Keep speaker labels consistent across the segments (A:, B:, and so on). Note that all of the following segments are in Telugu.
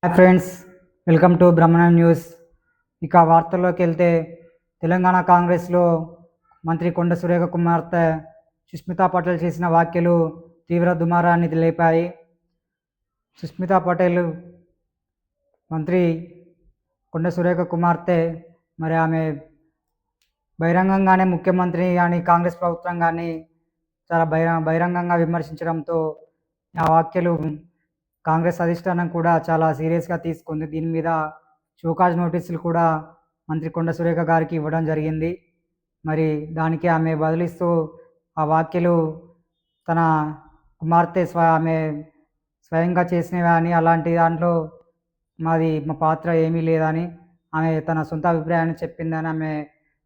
A: Hi friends, welcome to Brahmanam news. ఇక వార్తల్లోకి వెళ్తే, తెలంగాణ కాంగ్రెస్లో మంత్రి కొండ సురేఖ కుమార్తె సుష్మితా పటేల్ చేసిన వ్యాఖ్యలు తీవ్ర దుమారాన్ని లేపాయి. సుష్మితా పటేల్ మంత్రి కొండ సురేఖ కుమార్తె మరి ఆమె బహిరంగంగానే ముఖ్యమంత్రి కానీ కాంగ్రెస్ ప్రభుత్వం కానీ చాలా బహిరంగంగా విమర్శించడంతో ఆ వ్యాఖ్యలు కాంగ్రెస్ అధిష్టానం కూడా చాలా సీరియస్గా తీసుకుంది. దీని మీద షోకాజ్ నోటీసులు కూడా మంత్రి కొండ సురేఖ గారికి ఇవ్వడం జరిగింది. మరి దానికి ఆమె బదిలిస్తూ ఆ వ్యాఖ్యలు తన కుమార్తె ఆమె స్వయంగా చేసినవి అని, అలాంటి దాంట్లో మా పాత్ర ఏమీ లేదని, ఆమె తన సొంత అభిప్రాయాన్ని చెప్పిందని, ఆమె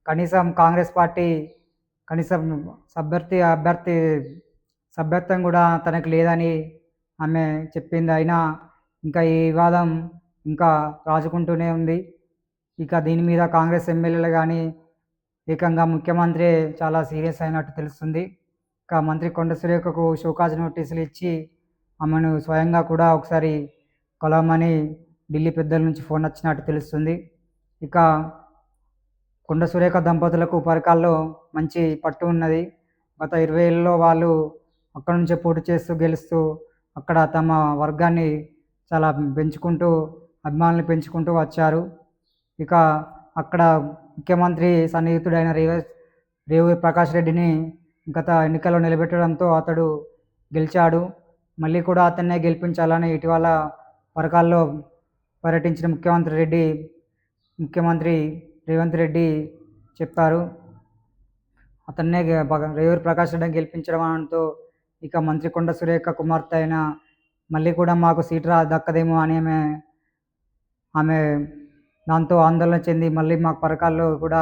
A: కనీసం కాంగ్రెస్ పార్టీ కనీసం అభ్యర్థి సభ్యత్వం కూడా తనకు లేదని ఆమె చెప్పింది. అయినా ఇంకా ఈ వివాదం ఇంకా రాజుకుంటూనే ఉంది. ఇక దీని మీద కాంగ్రెస్ ఎమ్మెల్యేలు కానీ ఏకంగా ముఖ్యమంత్రి చాలా సీరియస్ అయినట్టు తెలుస్తుంది. ఇక మంత్రి కొండ సురేఖకు షోకాజ్ నోటీసులు ఇచ్చి ఆమెను స్వయంగా కూడా ఒకసారి కలవమని ఢిల్లీ పెద్దల నుంచి ఫోన్ వచ్చినట్టు తెలుస్తుంది. ఇక కొండ సురేఖ దంపతులకు పరకాల్లో మంచి పట్టు ఉన్నది. గత 20 ఏళ్ళలో వాళ్ళు అక్కడి నుంచే పోటీ చేస్తూ గెలుస్తూ అక్కడ తమ వర్గాన్ని చాలా పెంచుకుంటూ అభిమానులు పెంచుకుంటూ వచ్చారు. ఇక అక్కడ ముఖ్యమంత్రి సన్నిహితుడైన రేవూరి ప్రకాష్ రెడ్డిని గత ఎన్నికల్లో నిలబెట్టడంతో అతడు గెలిచాడు. మళ్ళీ కూడా అతన్నే గెలిపించాలని ఇటీవల పరకాల్లో పర్యటించిన ముఖ్యమంత్రి రేవంత్ రెడ్డి చెప్పారు. అతన్నే రేవూరి ప్రకాష్ రెడ్డిని గెలిపించడంతో ఇక మంత్రి కొండ సురేఖ కుమార్తె అయిన మళ్ళీ కూడా మాకు సీటు దక్కదేమో అని ఆమె దాంతో ఆందోళన చెంది మళ్ళీ మాకు పరకాల్లో కూడా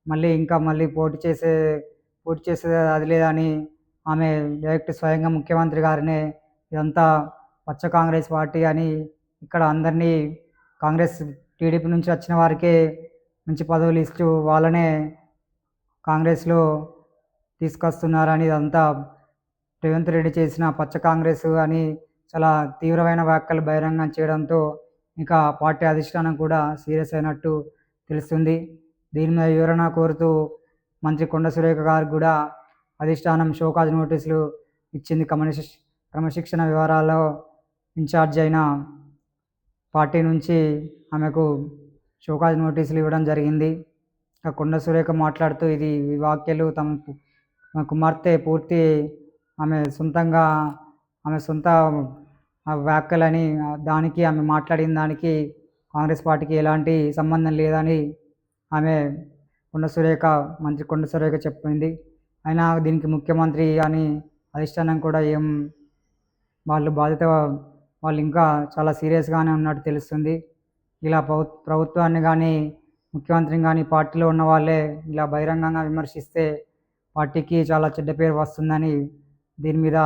A: మళ్ళీ పోటీ చేసేది అది లేదని ఆమె డైరెక్ట్ స్వయంగా ముఖ్యమంత్రి గారినే ఇదంతా పచ్చ కాంగ్రెస్ పార్టీ అని, ఇక్కడ అందరినీ కాంగ్రెస్ టీడీపీ నుంచి వచ్చిన వారికే మంచి పదవులు ఇస్తూ వాళ్ళనే కాంగ్రెస్లో తీసుకొస్తున్నారని, ఇదంతా రేవంత్ రెడ్డి చేసిన పచ్చ కాంగ్రెస్ అని చాలా తీవ్రమైన వ్యాఖ్యలు బహిరంగం చేయడంతో ఇక పార్టీ అధిష్టానం కూడా సీరియస్ అయినట్టు తెలుస్తుంది. దీని మీద వివరణ కోరుతూ మంత్రి కొండ సురేఖ గారికి కూడా అధిష్టానం షోకాజ్ నోటీసులు ఇచ్చింది. క్రమశిక్షణ వివరాల్లో ఇన్ఛార్జ్ అయిన పార్టీ నుంచి ఆమెకు షోకాజ్ నోటీసులు ఇవ్వడం జరిగింది. ఇక కొండ సురేఖ మాట్లాడుతూ ఈ వ్యాఖ్యలు తమ కుమార్తె పూర్తి ఆమె సొంత వ్యాఖ్యలని, దానికి ఆమె మాట్లాడిన దానికి కాంగ్రెస్ పార్టీకి ఎలాంటి సంబంధం లేదని మంత్రి కొండ సురేఖ చెప్పింది. అయినా దీనికి ముఖ్యమంత్రి అని అధిష్టానం కూడా వాళ్ళు ఇంకా చాలా సీరియస్గానే ఉన్నట్టు తెలుస్తుంది. ఇలా ప్రభుత్వాన్ని కానీ ముఖ్యమంత్రిని కానీ పార్టీలో ఉన్న వాళ్ళే ఇలా బహిరంగంగా విమర్శిస్తే పార్టీకి చాలా చెడ్డ పేరు వస్తుందని, దీని మీద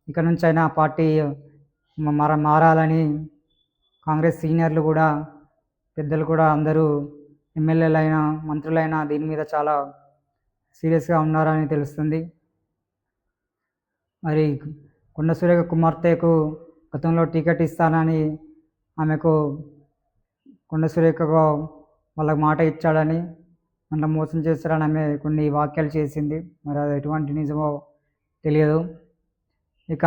A: ఇక నుంచైనా పార్టీ మారాలని కాంగ్రెస్ సీనియర్లు కూడా పెద్దలు కూడా అందరూ ఎమ్మెల్యేలైనా మంత్రులైనా దీని మీద చాలా సీరియస్గా ఉన్నారని తెలుస్తుంది. మరి కొండ సురేఖ కుమార్తెకు గతంలో టికెట్ ఇస్తానని ఆమెకు కొండ సురేఖకు వాళ్ళకి మాట ఇచ్చాడని, మళ్ళీ మోసం చేస్తారని ఆమె కొన్ని వ్యాఖ్యలు చేసింది. మరి అది ఎటువంటి నిజమో తెలియదు. ఇక